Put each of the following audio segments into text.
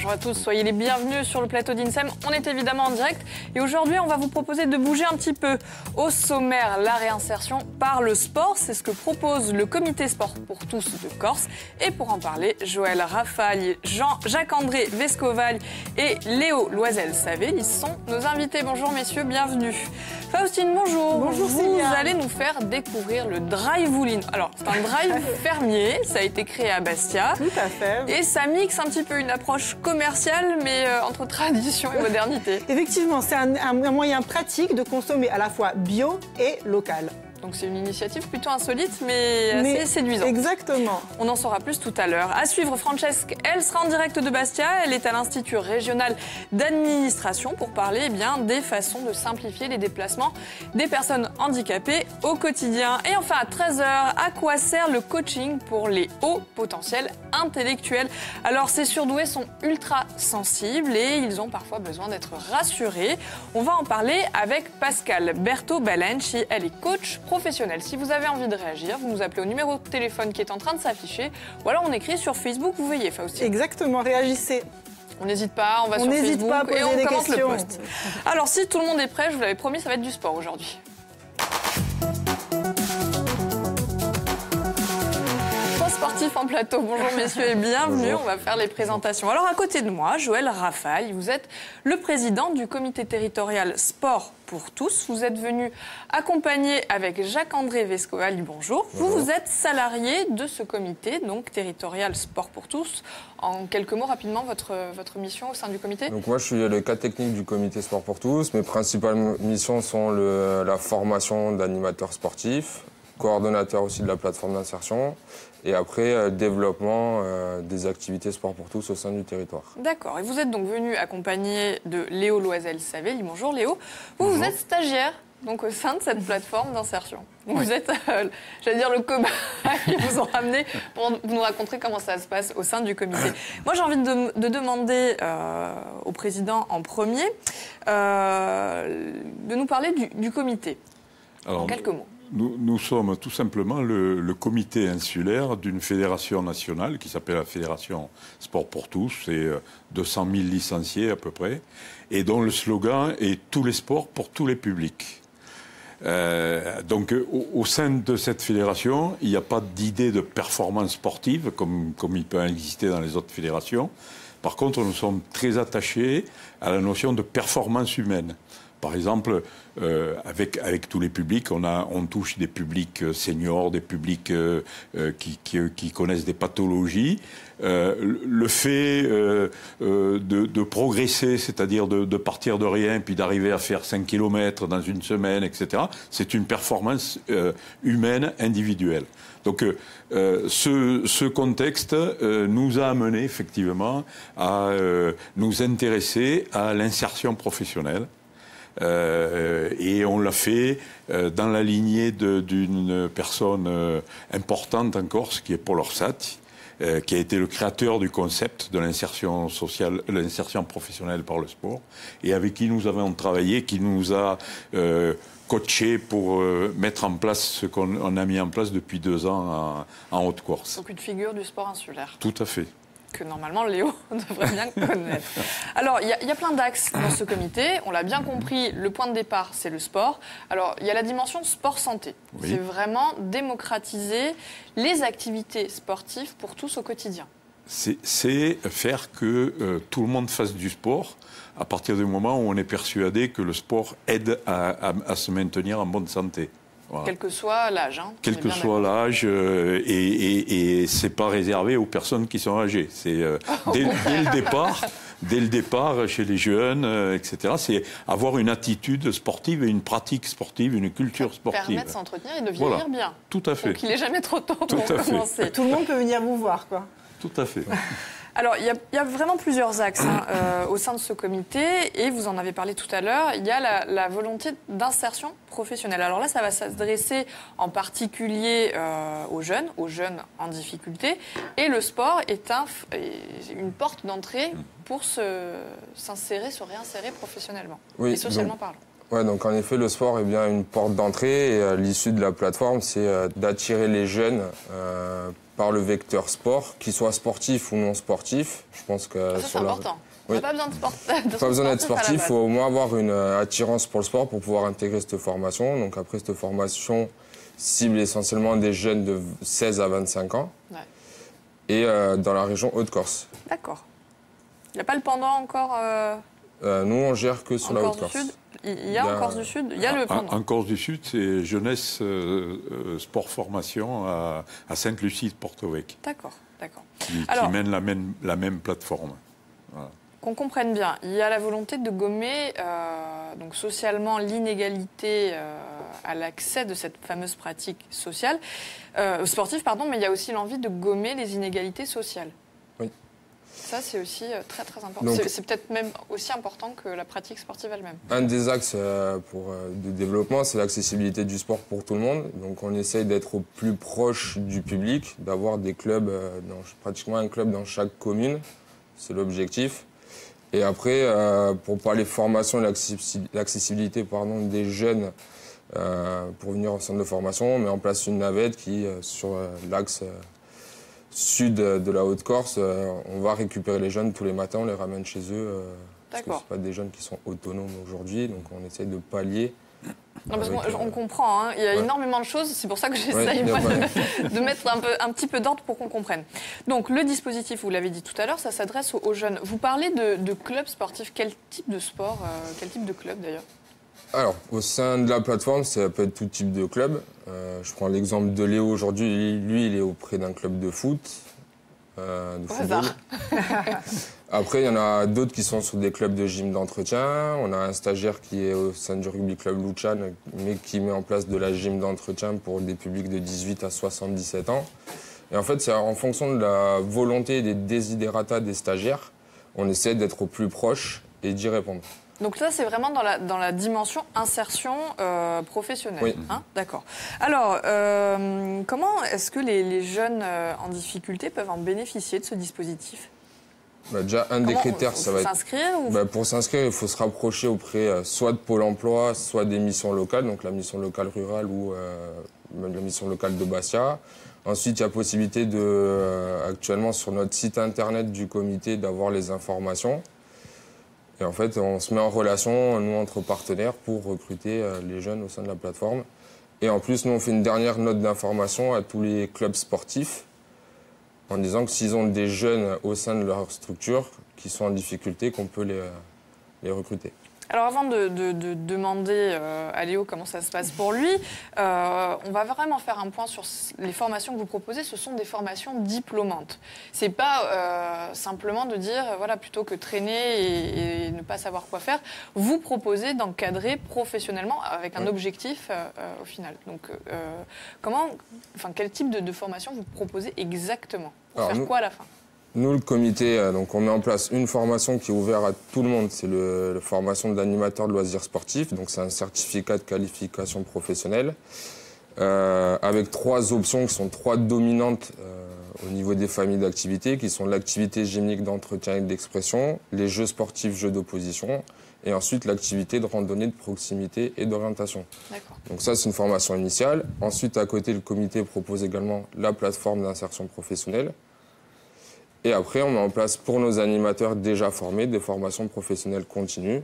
bonjour à tous, soyez les bienvenus sur le plateau d'INSEM. On est évidemment en direct et aujourd'hui on va vous proposer de bouger un petit peu. Au sommaire, la réinsertion par le sport, c'est ce que propose le comité sport pour tous de Corse. Et pour en parler, Joël Raffagne, Jacques-André Vescoval et Léo Loisel-Savé, ils sont nos invités. Bonjour messieurs, bienvenue. Faustine, bonjour. Bonjour, vous allez nous faire découvrir le drive-bowling. Alors, c'est un drive fermier, ça a été créé à Bastia. Tout à fait. Et ça mixe un petit peu une approche commerciale, mais entre tradition et modernité. Effectivement, c'est un moyen pratique de consommer à la fois bio et local. Donc c'est une initiative plutôt insolite, mais assez séduisante. Exactement. On en saura plus tout à l'heure. À suivre, Francesque, elle sera en direct de Bastia. Elle est à l'Institut régional d'administration pour parler des façons de simplifier les déplacements des personnes handicapées au quotidien. Et enfin, à 13h, à quoi sert le coaching pour les hauts potentiels intellectuels? Alors, ces surdoués sont ultra sensibles et ils ont parfois besoin d'être rassurés. On va en parler avec Pascal Berto-Balenci. Elle est coach professionnel. Si vous avez envie de réagir, vous nous appelez au numéro de téléphone qui est en train de s'afficher ou alors on écrit sur Facebook, vous voyez Faustine. Exactement, réagissez. On n'hésite pas, on va sur Facebook pas à poser et on des commence questions. le post. Alors si tout le monde est prêt, je vous l'avais promis, ça va être du sport aujourd'hui. Sportif en plateau. Bonjour messieurs et bienvenue. Bonjour. On va faire les présentations. Alors à côté de moi, Joël Raffagne, vous êtes le président du comité territorial Sport pour tous. Vous êtes venu accompagné avec Jacques-André Vescoval. Bonjour. Vous êtes salarié de ce comité, donc territorial Sport pour tous. En quelques mots, rapidement, votre mission au sein du comité? Donc moi, je suis le cadre technique du comité Sport pour tous. Mes principales missions sont la formation d'animateurs sportifs, coordonnateur aussi de la plateforme d'insertion et après développement des activités sport pour tous au sein du territoire. D'accord. Et vous êtes donc venu accompagné de Léo Loisel-Savé. Bonjour Léo. Vous êtes stagiaire donc au sein de cette plateforme d'insertion. Vous êtes, j'allais dire, le cobaye qui vous ont ramené pour nous raconter comment ça se passe au sein du comité. Moi, j'ai envie de demander au président en premier de nous parler du comité. Alors, en quelques mots. Nous sommes tout simplement le comité insulaire d'une fédération nationale qui s'appelle la Fédération Sport pour tous. C'est 200 000 licenciés à peu près. Et dont le slogan est « Tous les sports pour tous les publics ». Donc au sein de cette fédération, il n'y a pas d'idée de performance sportive comme il peut exister dans les autres fédérations. Par contre, nous sommes très attachés à la notion de performance humaine. Par exemple, avec tous les publics, on touche des publics seniors, des publics qui connaissent des pathologies. Le fait de progresser, c'est-à-dire de partir de rien puis d'arriver à faire 5 km dans une semaine, etc., c'est une performance humaine individuelle. Donc ce contexte nous a amené effectivement à nous intéresser à l'insertion professionnelle. Et on l'a fait dans la lignée d'une personne importante en Corse, qui est Paul Orsatti, qui a été le créateur du concept de l'insertion sociale, l'insertion professionnelle par le sport, et avec qui nous avons travaillé, qui nous a coaché pour mettre en place ce qu'on a mis en place depuis 2 ans en Haute-Corse. Donc une figure du sport insulaire. Tout à fait. Que normalement Léo devrait bien connaître. Alors, il y a plein d'axes dans ce comité. On l'a bien compris, le point de départ, c'est le sport. Alors, il y a la dimension sport-santé. Oui. C'est vraiment démocratiser les activités sportives pour tous au quotidien. C'est faire que tout le monde fasse du sport à partir du moment où on est persuadé que le sport aide à se maintenir en bonne santé. Voilà. Quel que soit l'âge. Hein, quel que soit l'âge, et c'est pas réservé aux personnes qui sont âgées. C'est dès le départ, chez les jeunes, etc. C'est avoir une attitude sportive et une pratique sportive, une culture sportive. Permettre de s'entretenir et de vieillir bien. Tout à fait. Donc il n'est jamais trop tôt pour commencer. Tout le monde peut venir vous voir, quoi. Tout à fait. Alors, il y a vraiment plusieurs axes au sein de ce comité, et vous en avez parlé tout à l'heure. Il y a la volonté d'insertion professionnelle. Alors là, ça va s'adresser en particulier aux jeunes en difficulté, et le sport est une porte d'entrée pour s'insérer, se réinsérer professionnellement, et socialement parlant. Ouais, donc en effet, le sport est bien une porte d'entrée, et l'issue de la plateforme, c'est d'attirer les jeunes par le vecteur sport, qu'il soit sportif ou non sportif. Je pense que Ça, c'est important. On n'a pas besoin pas besoin d'être sportif, il faut au moins avoir une attirance pour le sport pour pouvoir intégrer cette formation. Donc après, cette formation cible essentiellement des jeunes de 16 à 25 ans et dans la région Haute-Corse. D'accord. Il n'y a pas le pendant encore nous, on gère que sur la Haute-Corse. Il y a en Corse du Sud, il y a le pendant. En Corse du Sud, c'est Jeunesse Sport Formation à Sainte-Lucie-de-Porto-Vec. D'accord, d'accord. Qui mène la même plateforme. Voilà. Qu'on comprenne bien, il y a la volonté de gommer donc socialement l'inégalité à l'accès de cette fameuse pratique sociale, sportive, mais il y a aussi l'envie de gommer les inégalités sociales. Oui. Ça, c'est aussi très très important. C'est peut-être même aussi important que la pratique sportive elle-même. Un des axes de développement, c'est l'accessibilité du sport pour tout le monde. Donc on essaye d'être au plus proche du public, d'avoir des clubs, pratiquement un club dans chaque commune. C'est l'objectif. Et après, pour parler formation et l'accessibilité des jeunes pour venir au centre de formation, on met en place une navette qui, sur l'axe sud de la Haute-Corse, on va récupérer les jeunes tous les matins, on les ramène chez eux. Parce que ce pas des jeunes qui sont autonomes aujourd'hui, donc on essaye de pallier. Non, parce qu'on comprend, hein, il y a énormément de choses, c'est pour ça que j'essaye de mettre un petit peu d'ordre pour qu'on comprenne. Donc le dispositif, vous l'avez dit tout à l'heure, ça s'adresse aux jeunes. Vous parlez de clubs sportifs, quel type de sport, quel type de club d'ailleurs? Alors, au sein de la plateforme, ça peut être tout type de club. Je prends l'exemple de Léo aujourd'hui, lui il est auprès d'un club de foot. De football. Après, il y en a d'autres qui sont sur des clubs de gym d'entretien. On a un stagiaire qui est au sein du rugby club Luchan, mais qui met en place de la gym d'entretien pour des publics de 18 à 77 ans. Et en fait, c'est en fonction de la volonté et des desiderata des stagiaires, on essaie d'être au plus proche et d'y répondre. Donc ça, c'est vraiment dans la dimension insertion professionnelle. Oui. Hein, d'accord. Alors, comment est-ce que les jeunes en difficulté peuvent en bénéficier de ce dispositif? Déjà, un des critères, ça va être... S'inscrire ou... Pour s'inscrire, il faut se rapprocher auprès soit de Pôle emploi, soit des missions locales, donc la mission locale rurale ou la mission locale de Bastia. Ensuite, il y a possibilité actuellement sur notre site internet du comité d'avoir les informations. Et en fait, on se met en relation, nous, entre partenaires, pour recruter les jeunes au sein de la plateforme. Et en plus, nous, on fait une dernière note d'information à tous les clubs sportifs en disant que s'ils ont des jeunes au sein de leur structure qui sont en difficulté, qu'on peut les recruter. Alors avant de demander à Léo comment ça se passe pour lui, on va vraiment faire un point sur les formations que vous proposez. Ce sont des formations diplômantes. C'est pas simplement de dire, voilà, plutôt que traîner et ne pas savoir quoi faire, vous proposez d'encadrer professionnellement avec un objectif au final. Donc quel type de formation vous proposez exactement pour faire quoi à la fin? Nous, le comité, donc on met en place une formation qui est ouverte à tout le monde. C'est la formation d'animateur de loisirs sportifs. Donc c'est un certificat de qualification professionnelle avec 3 options qui sont 3 dominantes au niveau des familles d'activités, qui sont l'activité gymnique d'entretien et d'expression, les jeux sportifs, jeux d'opposition, et ensuite l'activité de randonnée de proximité et d'orientation. Donc ça, c'est une formation initiale. Ensuite, à côté, le comité propose également la plateforme d'insertion professionnelle. Et après, on met en place pour nos animateurs déjà formés des formations professionnelles continues.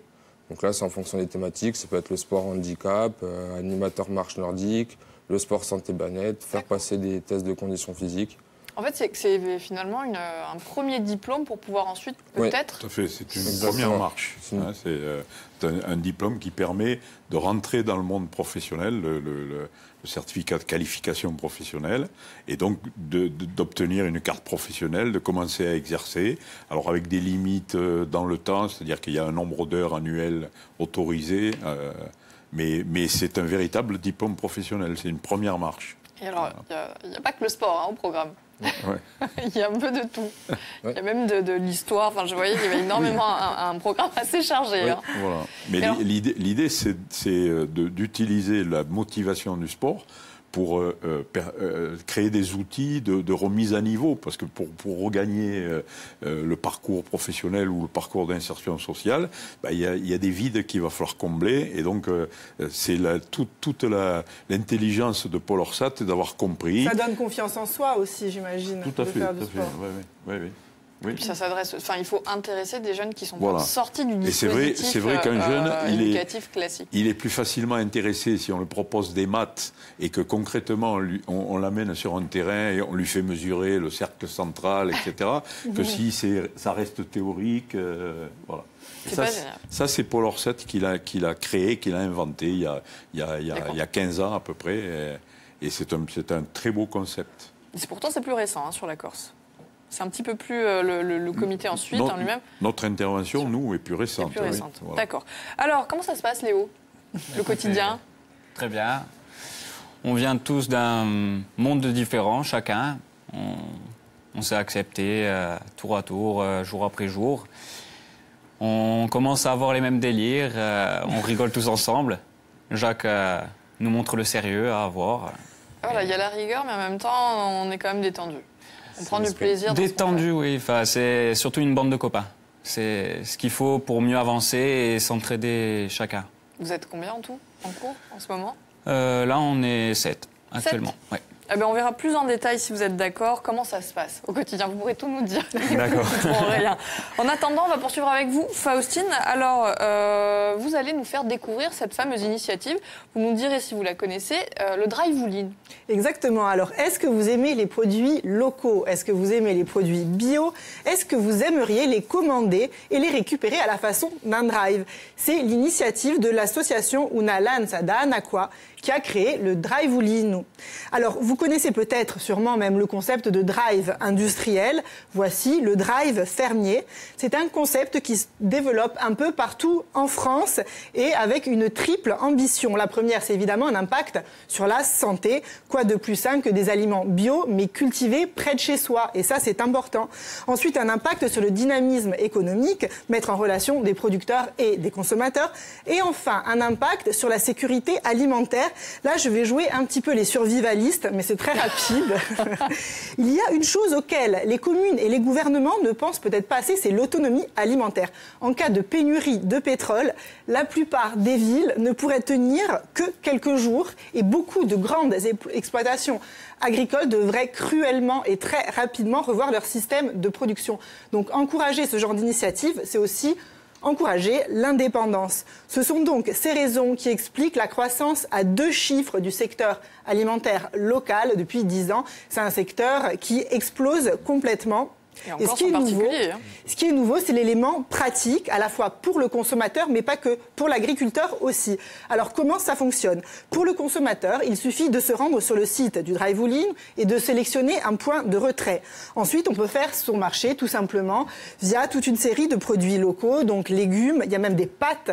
Donc là, c'est en fonction des thématiques. Ça peut être le sport handicap, animateur marche nordique, le sport santé bien-être, faire passer des tests de conditions physiques. En fait, c'est finalement un premier diplôme pour pouvoir ensuite peut-être... Tout à fait, c'est une première marche. C'est un diplôme qui permet de rentrer dans le monde professionnel, le certificat de qualification professionnelle, et donc d'obtenir une carte professionnelle, de commencer à exercer, alors avec des limites dans le temps, c'est-à-dire qu'il y a un nombre d'heures annuelles autorisées, mais c'est un véritable diplôme professionnel, c'est une première marche. Et alors, il n'y a pas que le sport au programme. Ouais. Il y a un peu de tout. Il y a même de l'histoire. Enfin, je voyais qu'il y avait énormément un programme assez chargé. Hein. Voilà. Mais l'idée, c'est d'utiliser la motivation du sport pour créer des outils de remise à niveau, parce que pour regagner le parcours professionnel ou le parcours d'insertion sociale, il y a des vides qu'il va falloir combler, et donc c'est toute l'intelligence de Paul Orsat d'avoir compris. Ça donne confiance en soi aussi, j'imagine. Tout à fait, faire du sport. Oui. Et puis ça s'adresse, il faut intéresser des jeunes qui sont pas sortis du dispositif c'est vrai qu'un jeune, éducatif classique. Il est plus facilement intéressé si on lui propose des maths et que concrètement on l'amène sur un terrain et on lui fait mesurer le cercle central, etc., que si ça reste théorique. Voilà. Ça, c'est Paul Orsat qui l'a créé, qui l'a inventé il y a 15 ans à peu près. Et c'est un très beau concept. Pourtant, c'est plus récent sur la Corse. C'est un petit peu plus le comité ensuite en lui-même. Notre intervention, nous, est plus récente. Plus récente. Oui. Voilà. D'accord. Alors, comment ça se passe, Léo, le quotidien? Très bien. On vient tous d'un monde différent, chacun. On s'est accepté tour à tour, jour après jour. On commence à avoir les mêmes délires, on rigole tous ensemble. Jacques nous montre le sérieux à avoir. Voilà, il y a la rigueur, mais en même temps, on est quand même détendu. On prend du plaisir. Détendu, oui. Enfin, c'est surtout une bande de copains. C'est ce qu'il faut pour mieux avancer et s'entraider chacun. Vous êtes combien en tout, en cours, en ce moment? Là, on est 7 actuellement. 7 ouais. Eh bien, on verra plus en détail, si vous êtes d'accord, comment ça se passe au quotidien. Vous pourrez tout nous dire. D'accord. Rien. En attendant, on va poursuivre avec vous, Faustine. Alors, vous allez nous faire découvrir cette fameuse initiative. Vous nous direz si vous la connaissez, le Drive-Ouline. Exactement. Alors, est-ce que vous aimez les produits locaux? Est-ce que vous aimez les produits bio? Est-ce que vous aimeriez les commander et les récupérer à la façon d'un drive? C'est l'initiative de l'association Una Lanza da Anaqua qui a créé le Drive-Ouline. Alors, vous connaissez peut-être, sûrement même, le concept de drive industriel. Voici le drive fermier. C'est un concept qui se développe un peu partout en France et avec une triple ambition. La première, c'est évidemment un impact sur la santé. Quoi de plus sain que des aliments bio, mais cultivés près de chez soi? Et ça, c'est important. Ensuite, un impact sur le dynamisme économique, mettre en relation des producteurs et des consommateurs. Et enfin, un impact sur la sécurité alimentaire. Là, je vais jouer un petit peu les survivalistes, mais c'est très rapide. Il y a une chose auquel les communes et les gouvernements ne pensent peut-être pas assez, c'est l'autonomie alimentaire. En cas de pénurie de pétrole, la plupart des villes ne pourraient tenir que quelques jours et beaucoup de grandes exploitations agricoles devraient cruellement et très rapidement revoir leur système de production. Donc, encourager ce genre d'initiative, c'est aussi encourager l'indépendance. Ce sont donc ces raisons qui expliquent la croissance à 2 chiffres du secteur alimentaire local depuis 10 ans. C'est un secteur qui explose complètement. Et ce qui est nouveau, c'est l'élément pratique, à la fois pour le consommateur, mais pas que, pour l'agriculteur aussi. Alors, comment ça fonctionne? Pour le consommateur, il suffit de se rendre sur le site du Drive-Ouline et de sélectionner un point de retrait. Ensuite, on peut faire son marché, tout simplement, via toute une série de produits locaux, donc légumes, il y a même des pâtes,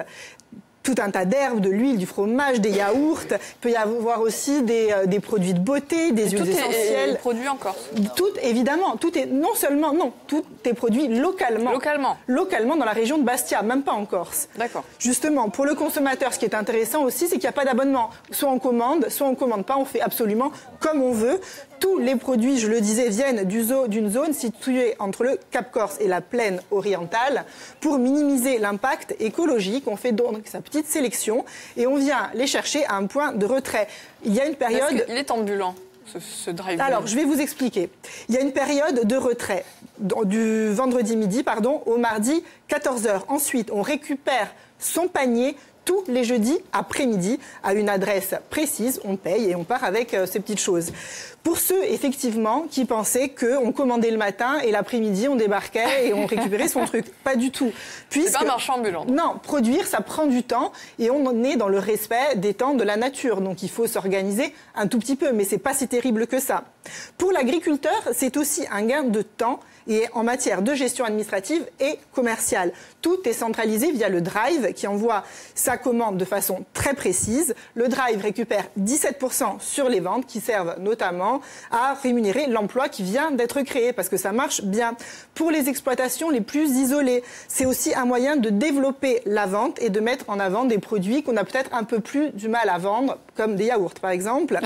tout un tas d'herbes, de l'huile, du fromage, des yaourts. Il peut y avoir aussi des produits de beauté, des huiles essentielles. Tout est produit en Corse. Tout, évidemment. Tout est tout est produit localement. Localement dans la région de Bastia, même pas en Corse. D'accord. Justement, pour le consommateur, ce qui est intéressant aussi, c'est qu'il n'y a pas d'abonnement. Soit on commande pas. On fait absolument comme on veut. Tous les produits, je le disais, viennent d'une zone située entre le Cap Corse et la plaine orientale. Pour minimiser l'impact écologique, on fait donc sa petite sélection et on vient les chercher à un point de retrait. Il y a une période... Il est ambulant, ce drive. Alors, je vais vous expliquer. Il y a une période de retrait du vendredi midi, au mardi 14h. Ensuite, on récupère son panier tous les jeudis après-midi à une adresse précise, on paye et on part avec ces petites choses. Pour ceux, effectivement, qui pensaient qu'on commandait le matin et l'après-midi, on débarquait et on récupérait son truc. Pas du tout. C'est pas un marchand ambulant. Non, produire, ça prend du temps et on est dans le respect des temps de la nature. Donc, il faut s'organiser un tout petit peu, mais c'est pas si terrible que ça. Pour l'agriculteur, c'est aussi un gain de temps et en matière de gestion administrative et commerciale. Tout est centralisé via le Drive qui envoie sa commande de façon très précise. Le Drive récupère 17% sur les ventes qui servent notamment à rémunérer l'emploi qui vient d'être créé parce que ça marche bien. Pour les exploitations les plus isolées, c'est aussi un moyen de développer la vente et de mettre en avant des produits qu'on a peut-être un peu plus du mal à vendre, comme des yaourts par exemple.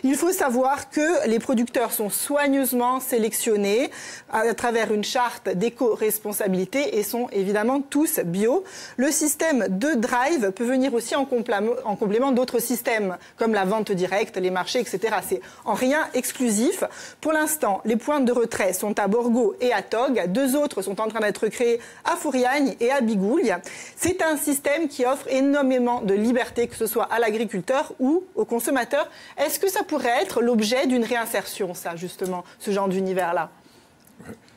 Il faut savoir que les producteurs sont soigneusement sélectionnés à travers une charte d'éco-responsabilité et sont évidemment tous bio. Le système de drive peut venir aussi en complément d'autres systèmes, comme la vente directe, les marchés, etc. C'est en rien exclusif. Pour l'instant, les points de retrait sont à Borgo et à Tog. 2 autres sont en train d'être créés à Fouriagne et à Bigouille. C'est un système qui offre énormément de liberté, que ce soit à l'agriculteur ou au consommateur. Est-ce que ça pourrait être l'objet d'une réinsertion, ça, justement, ce genre d'univers-là ?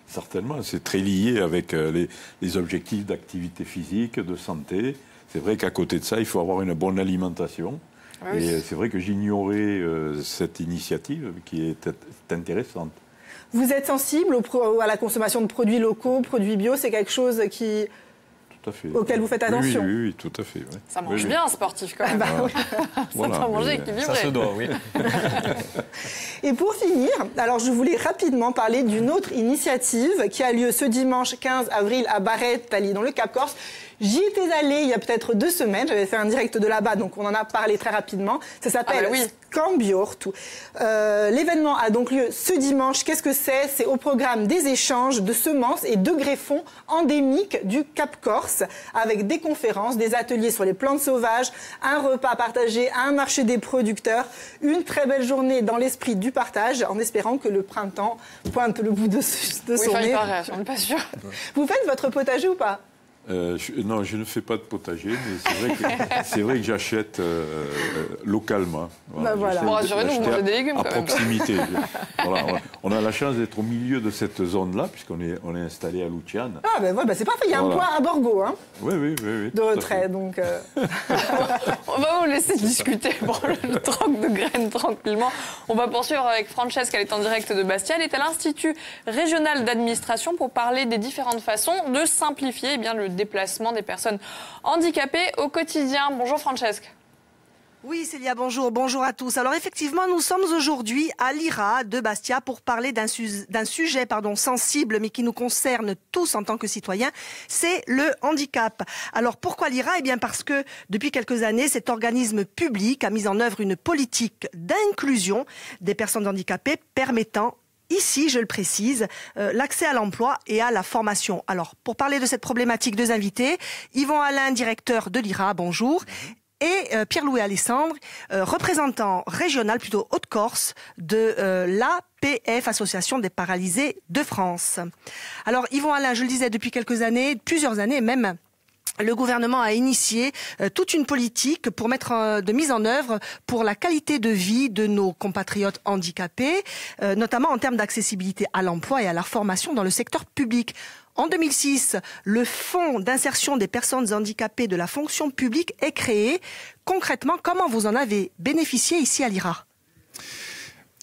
Certainement, c'est très lié avec les objectifs d'activité physique, de santé. C'est vrai qu'à côté de ça, il faut avoir une bonne alimentation. Oui. Et c'est vrai que j'ignorais cette initiative qui est intéressante. Vous êtes sensible à la consommation de produits locaux, produits bio, c'est quelque chose qui... Tout à fait. Auquel vous faites attention. Oui, tout à fait. Ouais. Ça mange bien, un sportif, quand même. Ça doit manger équilibré. Ça se doit, oui. Et pour finir, alors je voulais rapidement parler d'une autre initiative qui a lieu ce dimanche 15 avril à Barret-Tally, dans le Cap-Corse. J'y étais allée il y a peut-être 2 semaines, j'avais fait un direct de là-bas, donc on en a parlé très rapidement. Ça s'appelle Scambiortu. L'événement a donc lieu ce dimanche. Qu'est-ce que c'est ? C'est au programme des échanges de semences et de greffons endémiques du Cap-Corse, avec des conférences, des ateliers sur les plantes sauvages, un repas partagé, un marché des producteurs, une très belle journée dans l'esprit du partage, en espérant que le printemps pointe le bout de son nez. Il paraît, on n'est pas sûr. Vous faites votre potager ou pas ? Non, je ne fais pas de potager, mais c'est vrai que j'achète localement. Voilà. Bon, rassurez-nous, vous mangez des légumes à quand même. proximité. Voilà. On a la chance d'être au milieu de cette zone-là, puisqu'on est installé à Luciane. Ah ben voilà, c'est parfait, il y a un point à Borgo, hein, oui, de retrait. Donc, On va vous laisser discuter pour le troc de graines tranquillement. On va poursuivre avec Francesca, elle est en direct de Bastia. Elle est à l'Institut régional d'administration pour parler des différentes façons de simplifier le déplacement des personnes handicapées au quotidien. Bonjour Francesca. Oui Célia, bonjour. Bonjour à tous. Alors effectivement, nous sommes aujourd'hui à l'IRA de Bastia pour parler d'un sujet sensible mais qui nous concerne tous en tant que citoyens, c'est le handicap. Alors pourquoi l'IRA ? Eh bien parce que depuis quelques années, cet organisme public a mis en œuvre une politique d'inclusion des personnes handicapées permettant ici, je le précise, l'accès à l'emploi et à la formation. Alors, pour parler de cette problématique, 2 invités. Yvon Alain, directeur de l'IRA, bonjour. Et Pierre-Louis Alessandre, représentant régional, plutôt Haute-Corse, de l'APF, Association des paralysés de France. Alors, Yvon Alain, je le disais, depuis quelques années, plusieurs années même, le gouvernement a initié toute une politique pour mettre de mise en œuvre pour la qualité de vie de nos compatriotes handicapés, notamment en termes d'accessibilité à l'emploi et à la formation dans le secteur public. En 2006, le Fonds d'insertion des personnes handicapées de la fonction publique est créé. Concrètement, comment vous en avez bénéficié ici à l'IRA ?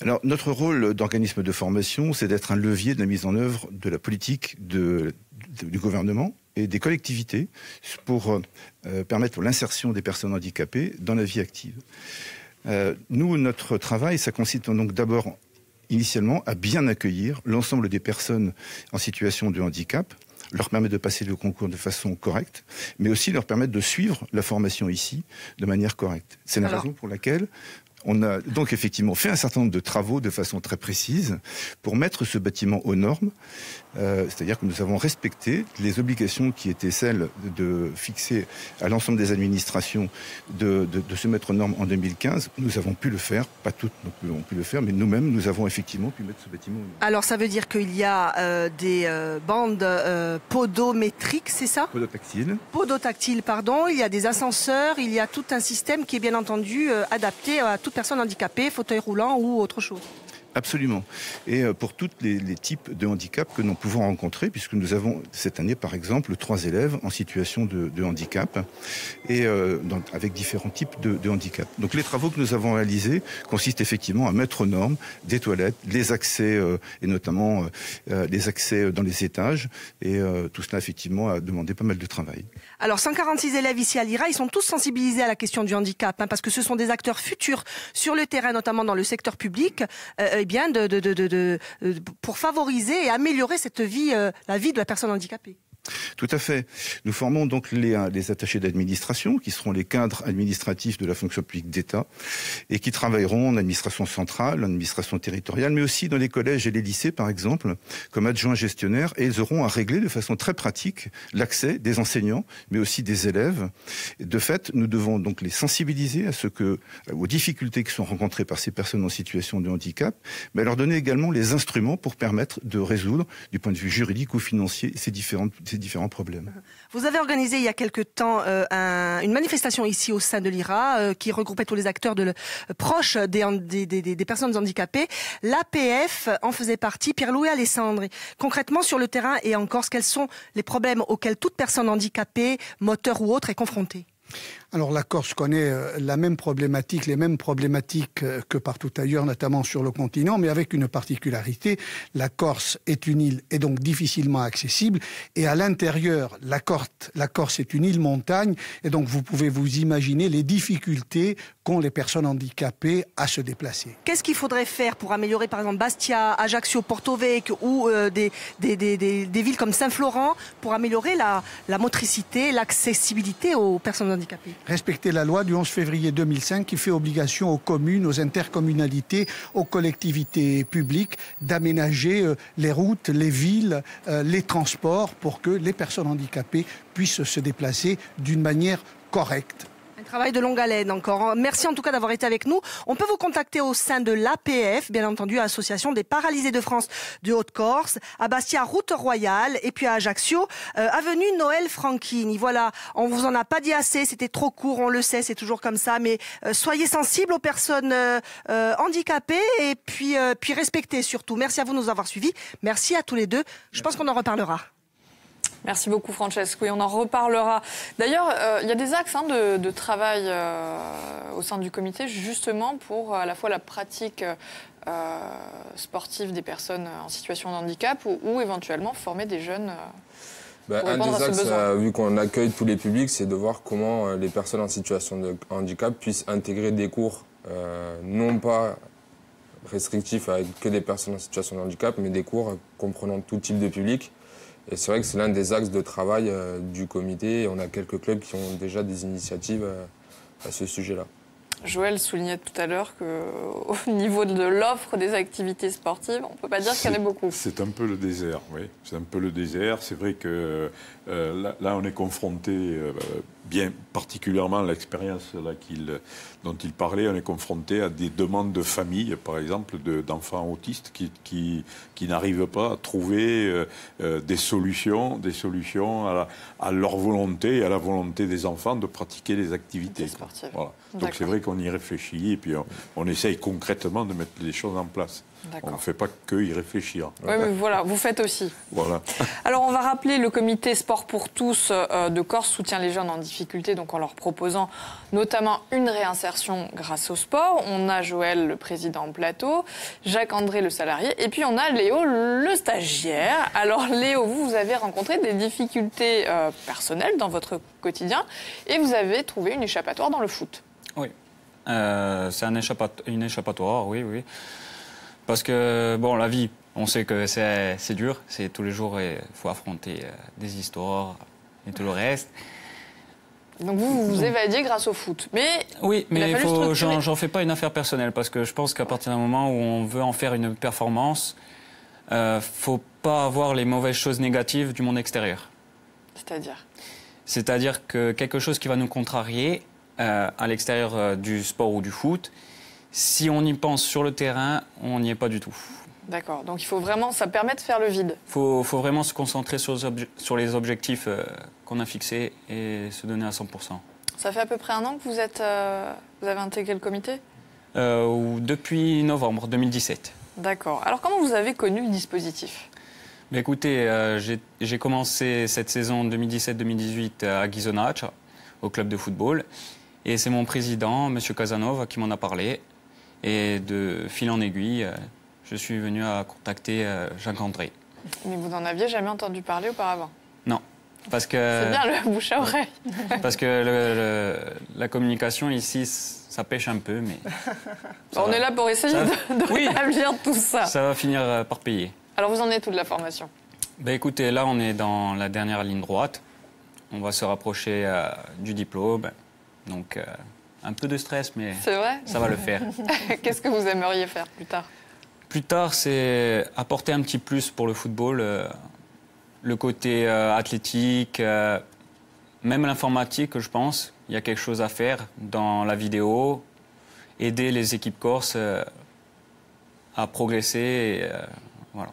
Alors, notre rôle d'organisme de formation, c'est d'être un levier de la mise en œuvre de la politique du gouvernement et des collectivités pour permettre l'insertion des personnes handicapées dans la vie active. Nous, notre travail, ça consiste donc d'abord, initialement, à bien accueillir l'ensemble des personnes en situation de handicap, leur permettre de passer le concours de façon correcte, mais aussi leur permettre de suivre la formation ici de manière correcte. C'est la raison pour laquelle on a donc effectivement fait un certain nombre de travaux de façon très précise pour mettre ce bâtiment aux normes. C'est-à-dire que nous avons respecté les obligations qui étaient celles de fixer à l'ensemble des administrations de se mettre aux normes en 2015. Nous avons pu le faire, pas toutes ont pu le faire, mais nous-mêmes, nous avons effectivement pu mettre ce bâtiment aux normes. Alors ça veut dire qu'il y a des bandes podométriques, c'est ça ? Podotactiles. Podotactiles, pardon. Il y a des ascenseurs, il y a tout un système qui est bien entendu adapté à toute personne handicapée, fauteuil roulant ou autre chose. Absolument. Et pour tous les types de handicap que nous pouvons rencontrer, puisque nous avons cette année, par exemple, 3 élèves en situation de handicap, et avec différents types de handicap. Donc les travaux que nous avons réalisés consistent effectivement à mettre aux normes des toilettes, les accès, et notamment les accès dans les étages, et tout cela, effectivement, a demandé pas mal de travail. Alors 146 élèves ici à l'IRA, ils sont tous sensibilisés à la question du handicap, parce que ce sont des acteurs futurs sur le terrain, notamment dans le secteur public, pour favoriser et améliorer cette vie, la vie de la personne handicapée. Tout à fait. Nous formons donc les attachés d'administration, qui seront les cadres administratifs de la fonction publique d'État, et qui travailleront en administration centrale, en administration territoriale, mais aussi dans les collèges et les lycées, par exemple, comme adjoints gestionnaires, et ils auront à régler de façon très pratique l'accès des enseignants, mais aussi des élèves. De fait, nous devons donc les sensibiliser aux difficultés qui sont rencontrées par ces personnes en situation de handicap, mais leur donner également les instruments pour permettre de résoudre, du point de vue juridique ou financier, ces différents problèmes. Vous avez organisé il y a quelque temps une manifestation ici au sein de l'IRA qui regroupait tous les acteurs proches des personnes handicapées. L'APF en faisait partie. Pierre-Louis Alessandri, concrètement sur le terrain et en Corse, quels sont les problèmes auxquels toute personne handicapée, moteur ou autre, est confrontée ? Alors la Corse connaît les mêmes problématiques que partout ailleurs, notamment sur le continent, mais avec une particularité. La Corse est une île et donc difficilement accessible. Et à l'intérieur, la Corse est une île montagne. Et donc vous pouvez vous imaginer les difficultés qu'ont les personnes handicapées à se déplacer. Qu'est-ce qu'il faudrait faire pour améliorer par exemple Bastia, Ajaccio, Porto Vecchio ou des villes comme Saint-Florent pour améliorer la motricité, l'accessibilité aux personnes handicapées ? Respecter la loi du 11 février 2005 qui fait obligation aux communes, aux intercommunalités, aux collectivités publiques d'aménager les routes, les villes, les transports pour que les personnes handicapées puissent se déplacer d'une manière correcte. Travail de longue haleine encore. Merci en tout cas d'avoir été avec nous. On peut vous contacter au sein de l'APF, bien entendu, Association des paralysés de France de Haute-Corse, à Bastia, route Royale, et puis à Ajaccio, avenue Noël Franchini. Voilà, on vous en a pas dit assez, c'était trop court, on le sait, c'est toujours comme ça, mais soyez sensibles aux personnes handicapées et puis respectez surtout. Merci à vous de nous avoir suivis. Merci à tous les deux. Je pense qu'on en reparlera. Merci beaucoup Francesque, oui on en reparlera. D'ailleurs, il y a des axes de travail au sein du comité justement pour à la fois la pratique sportive des personnes en situation de handicap ou éventuellement former des jeunes pour répondre à ce besoin. Vu qu'on accueille tous les publics, c'est de voir comment les personnes en situation de handicap puissent intégrer des cours non pas restrictifs avec que des personnes en situation de handicap, mais des cours comprenant tout type de public. Et c'est vrai que c'est l'un des axes de travail du comité. On a quelques clubs qui ont déjà des initiatives à ce sujet-là. Joël soulignait tout à l'heure qu'au niveau de l'offre des activités sportives, on ne peut pas dire qu'il y en a beaucoup. C'est un peu le désert, oui. C'est un peu le désert. C'est vrai que là, on est confronté, bien particulièrement l'expérience dont il parlait, on est confronté à des demandes de familles, par exemple, d'enfants autistes qui n'arrivent pas à trouver des solutions à leur volonté et à la volonté des enfants de pratiquer des activités sportives. Voilà. Donc c'est vrai qu'on y réfléchit et puis on essaye concrètement de mettre les choses en place. On ne fait pas que y réfléchir. Oui, mais voilà, vous faites aussi. Voilà. Alors, on va rappeler, le comité Sport pour tous de Corse soutient les jeunes en difficulté, donc en leur proposant notamment une réinsertion grâce au sport. On a Joël, le président plateau, Jacques-André, le salarié, et puis on a Léo, le stagiaire. Alors, Léo, vous avez rencontré des difficultés personnelles dans votre quotidien et vous avez trouvé une échappatoire dans le foot. Oui, c'est une échappatoire, oui. Parce que, bon, la vie, on sait que c'est dur, c'est tous les jours, il faut affronter des histoires et tout le reste. Donc vous vous évadiez grâce au foot. Oui, mais j'en fais pas une affaire personnelle, parce que je pense qu'à partir d'un moment où on veut en faire une performance, faut pas avoir les mauvaises choses négatives du monde extérieur. C'est-à-dire que quelque chose qui va nous contrarier à l'extérieur du sport ou du foot, si on y pense sur le terrain, on n'y est pas du tout. D'accord, donc il faut vraiment, ça permet de faire le vide. Il faut vraiment se concentrer sur les objectifs qu'on a fixés et se donner à 100%. Ça fait à peu près un an que vous avez intégré le comité ? Depuis novembre 2017. D'accord. Alors comment vous avez connu le dispositif ? Écoutez, j'ai commencé cette saison 2017-2018 à Ghisonaccia, au club de football. Et c'est mon président, M. Casanova, qui m'en a parlé. Et de fil en aiguille, je suis venu à contacter Jacques-André. Mais vous n'en aviez jamais entendu parler auparavant ? Non. Parce que c'est bien le bouche à oreille. Parce que la communication ici, ça pêche un peu, mais... On est là pour essayer de rétablir tout ça. Ça va finir par payer. Alors vous en êtes où de la formation ? Écoutez, là, on est dans la dernière ligne droite. On va se rapprocher du diplôme. Donc, un peu de stress, mais c'est vrai, ça va le faire. Qu'est-ce que vous aimeriez faire plus tard? Plus tard, c'est apporter un petit plus pour le football. Le côté athlétique, même l'informatique, je pense. Il y a quelque chose à faire dans la vidéo. Aider les équipes corses à progresser. Et, voilà.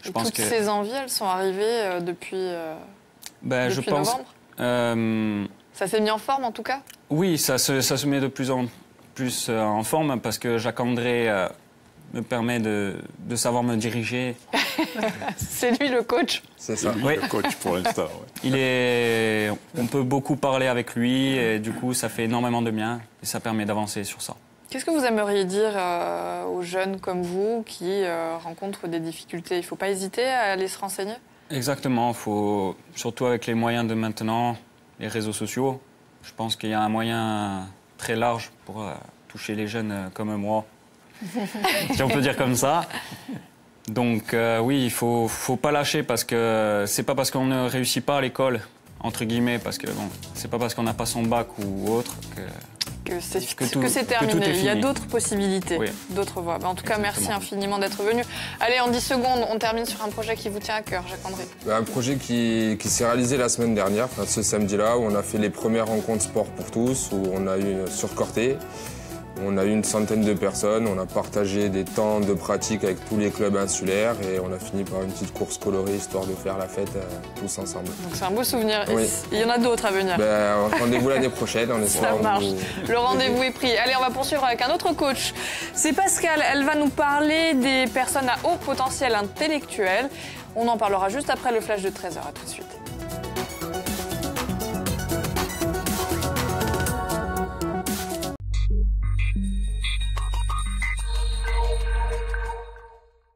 Et toutes ces envies, elles sont arrivées depuis je pense, novembre. Ça s'est mis en forme en tout cas? Oui, ça se met de plus en plus en forme parce que Jacques-André me permet de savoir me diriger. C'est lui le coach? C'est ça, oui. Le coach pour l'instant. Ouais. On peut beaucoup parler avec lui et du coup ça fait énormément de bien et ça permet d'avancer sur ça. Qu'est-ce que vous aimeriez dire aux jeunes comme vous qui rencontrent des difficultés? Il ne faut pas hésiter à aller se renseigner? Exactement, faut, surtout avec les moyens de maintenant, les réseaux sociaux, je pense qu'il y a un moyen très large pour toucher les jeunes comme moi, si on peut dire comme ça. Donc oui, il faut pas lâcher parce que c'est pas parce qu'on ne réussit pas à l'école, entre guillemets, parce que bon, c'est pas parce qu'on n'a pas son bac ou autre que c'est terminé. Il y a d'autres possibilités, oui. D'autres voies. En tout cas, merci infiniment d'être venu. Allez, en 10 secondes, on termine sur un projet qui vous tient à cœur, Jacques-André. Un projet qui s'est réalisé la semaine dernière, ce samedi-là, où on a fait les premières rencontres sport pour tous, où on a eu sur Corté. On a eu une centaine de personnes, on a partagé des temps de pratique avec tous les clubs insulaires et on a fini par une petite course colorée histoire de faire la fête tous ensemble. Donc c'est un beau souvenir. Oui. Il y en a d'autres à venir. Rendez-vous l'année prochaine. Ça marche. Le rendez-vous est pris. Allez, on va poursuivre avec un autre coach. C'est Pascal. Elle va nous parler des personnes à haut potentiel intellectuel. On en parlera juste après le flash de 13h. À tout de suite.